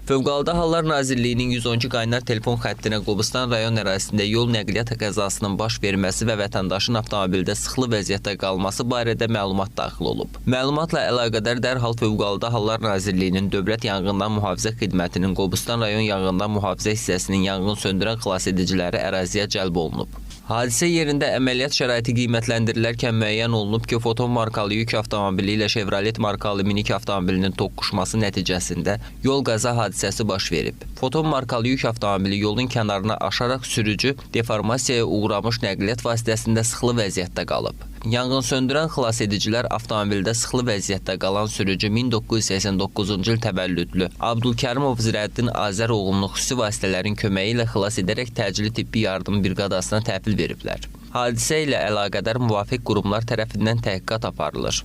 Fövqəladə Hallar Nazirliyinin 112 qaynar telefon xəttinə Qobustan rayon ərazisində yol nəqliyyat qəzasının baş verməsi və vətəndaşın avtomobildə sıxılı vəziyyətdə qalması barədə məlumat daxil olub. Məlumatla əlaqədar dərhal Fövqəladə Hallar Nazirliyinin Dövlət Yanğından Mühafizə Xidmətinin Qobustan rayon yanğından mühafizə hissəsinin yanğın söndürən xilasediciləri əraziyə cəlb olunub. Hadisə yerində əməliyyat şəraiti qiymətləndirilərkən müəyyən olunub ki, Foton markalı yük avtomobili ilə Chevrolet markalı minik avtomobilinin toqquşması nəticəsində yol qəza hadisəsi baş verib. Foton markalı yük avtomobili yolun kənarına aşaraq sürücü deformasiyaya uğramış nəqliyyat vasitəsində sıxılı vəziyyətdə qalıb. Yanğın söndürən xilasedicilər avtomobildə sıxılı vəziyyətdə qalan sürücü 1989-cu il təvəllüdlü Abdülkərimov Zirəddin Azər oğlunu xüsusi vasitələrin köməyi ilə xilas edərək təcili tibbi yardım briqadasına təhvil veriblər. Hadisə ilə əlaqədar müvafiq qurumlar tərəfindən təhqiqat aparılır.